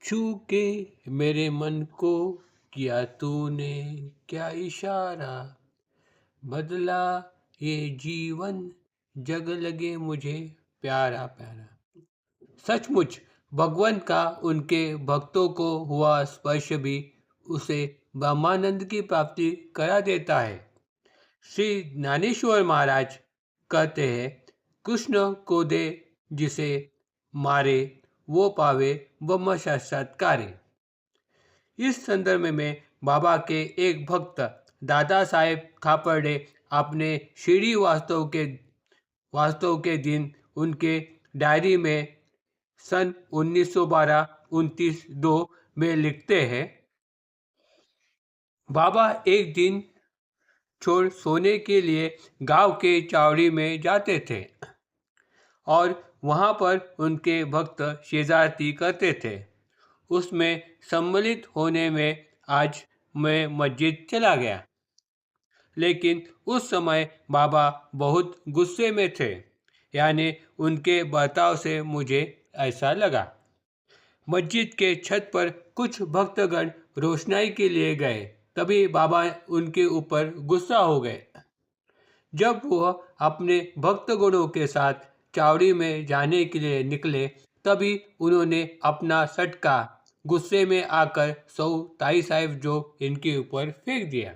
छू के मेरे मन को किया तूने क्या इशारा, बदला ये जीवन, जग लगे मुझे प्यारा प्यारा। सचमुच भगवान का उनके भक्तों को हुआ स्पर्श भी उसे ब्रह्मानंद की प्राप्ति करा देता है। श्री ज्ञानेश्वर महाराज कहते हैं, कृष्ण को दे जिसे मारे, वो पावे ब्रह्म साक्षात्कारे। इस संदर्भ में बाबा के एक भक्त दादा साहेब खापर्डे अपने शिरडी वास्तव के दिन उनके डायरी में सन 1912-29 में लिखते हैं, बाबा एक दिन छोड़ सोने के लिए गांव के चावड़ी में जाते थे और वहां पर उनके भक्त शेजारती करते थे। उसमें सम्मिलित होने में आज मैं मस्जिद चला गया, लेकिन उस समय बाबा बहुत गुस्से में थे, यानी उनके बर्ताव से मुझे ऐसा लगा। मस्जिद के छत पर कुछ भक्तगण रोशनाई के लिए गए, तभी बाबा उनके ऊपर गुस्सा हो गए। जब वह अपने भक्तगणों के साथ चावड़ी में जाने के लिए निकले, तभी उन्होंने अपना सटका गुस्से में आकर सौ ताई साहिब जो इनके ऊपर फेंक दिया।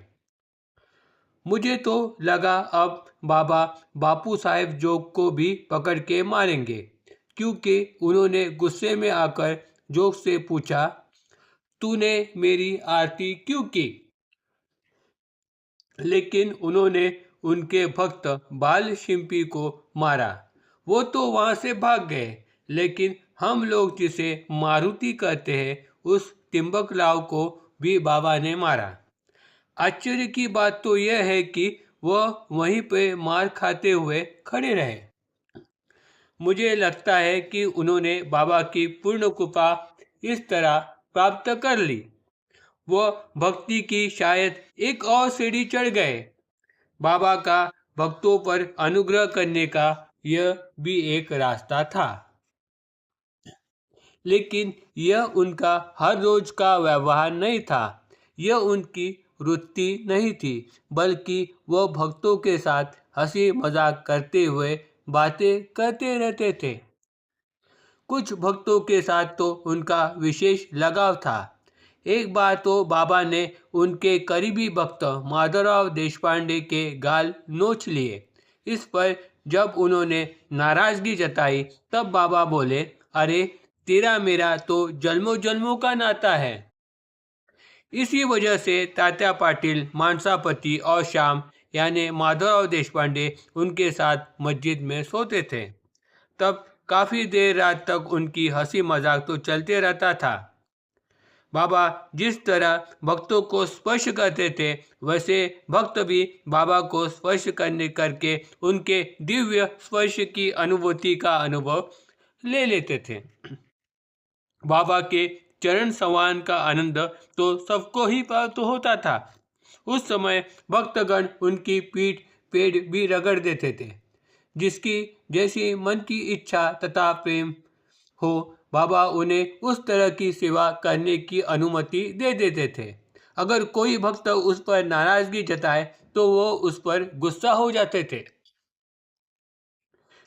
मुझे तो लगा अब बाबा बापू साहेब जोग को भी पकड़ के मारेंगे, क्योंकि उन्होंने गुस्से में आकर जोग से पूछा, तूने मेरी आरती क्यों की? लेकिन उन्होंने उनके भक्त बाल शिंपी को मारा। वो तो वहां से भाग गए, लेकिन हम लोग जिसे मारुति कहते हैं, उस तिम्बक लाव को भी बाबा ने मारा। आश्चर्य की बात तो यह है कि वह वहीं पे मार खाते हुए खड़े रहे। मुझे लगता है कि उन्होंने बाबा की पूर्ण कृपा इस तरह प्राप्त कर ली। वह भक्ति की शायद एक और सीढ़ी चढ़ गए। बाबा का भक्तों पर अनुग्रह करने का यह भी एक रास्ता था, लेकिन यह उनका हर रोज का व्यवहार नहीं था। यह उनकी वृत्ति नहीं थी, बल्कि वह भक्तों के साथ हंसी मजाक करते हुए बातें करते रहते थे। कुछ भक्तों के साथ तो उनका विशेष लगाव था। एक बार तो बाबा ने उनके करीबी भक्त माधवराव देशपांडे के गाल नोच लिए। इस पर जब उन्होंने नाराजगी जताई, तब बाबा बोले, अरे तेरा मेरा तो जन्मों जन्मों का नाता है। इसी वजह से तात्या पाटिल, मानसापति और श्याम यानी माधवराव देशपांडे उनके साथ मस्जिद में सोते थे। तब काफ़ी देर रात तक उनकी हंसी मजाक तो चलते रहता था। बाबा जिस तरह भक्तों को स्पर्श करते थे, वैसे भक्त भी बाबा को स्पर्श करके उनके दिव्य स्पर्श की अनुभूति का अनुभव ले लेते थे। बाबा के चरण संवाहन का आनंद तो सबको ही प्राप्त होता था। उस समय भक्तगण उनकी पीठ पेड़ भी रगड़ देते थे। जिसकी जैसी मन की इच्छा तथा प्रेम हो, बाबा उन्हें उस तरह की सेवा करने की अनुमति दे देते थे। अगर कोई भक्त उस पर नाराजगी जताए तो वो उस पर गुस्सा हो जाते थे।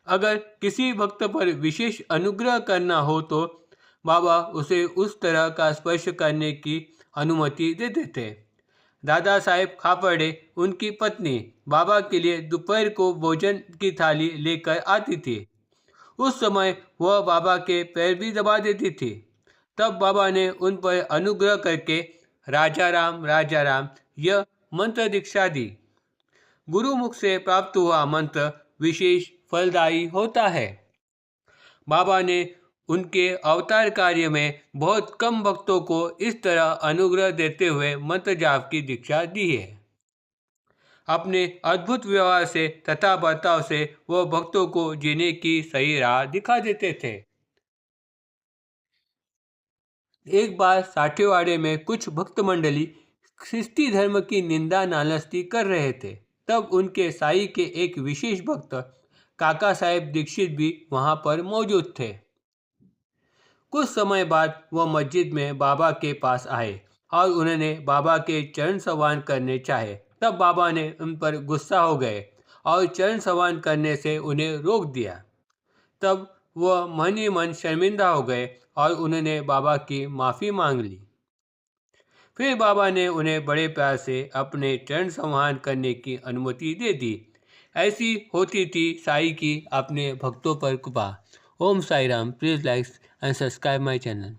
अगर किसी भक्त पर विशेष अनुग्रह करना हो तो बाबा उसे उस तरह का स्पर्श करने की अनुमति देते थे। दादा साहेब खापर्डे, उनकी पत्नी, बाबा के लिए दोपहर को भोजन की थाली लेकर आती थी। उस समय वह बाबा के पैर भी दबा देती थी। तब बाबा ने उन पर अनुग्रह करके राजा राम यह मंत्र दीक्षा दी। गुरुमुख से प्राप्त हुआ मंत्र विशेष फलदायी होता है। बाबा ने उनके अवतार कार्य में बहुत कम भक्तों को इस तरह अनुग्रह देते हुए मंत्र जाप की दीक्षा दी है। अपने अद्भुत व्यवहार से तथा बर्ताव से वह भक्तों को जीने की सही राह दिखा देते थे। एक बार साठेवाड़े में कुछ भक्त मंडली ख्रिस्ती धर्म की निंदा नालस्ती कर रहे थे। तब उनके साई के एक विशेष भक्त काका साहेब दीक्षित भी वहां पर मौजूद थे। कुछ समय बाद वह मस्जिद में बाबा के पास आए और उन्होंने बाबा के चरण स्नान करने चाहे। तब बाबा ने उन पर गुस्सा हो गए और चरण स्नान करने से उन्हें रोक दिया। तब वह मन ही मन शर्मिंदा हो गए और उन्होंने बाबा की माफ़ी मांग ली। फिर बाबा ने उन्हें बड़े प्यार से अपने चरण स्नान करने की अनुमति दे दी। ऐसी होती थी साईं की अपने भक्तों पर कृपा। Om Sai Ram. Please like and subscribe my channel.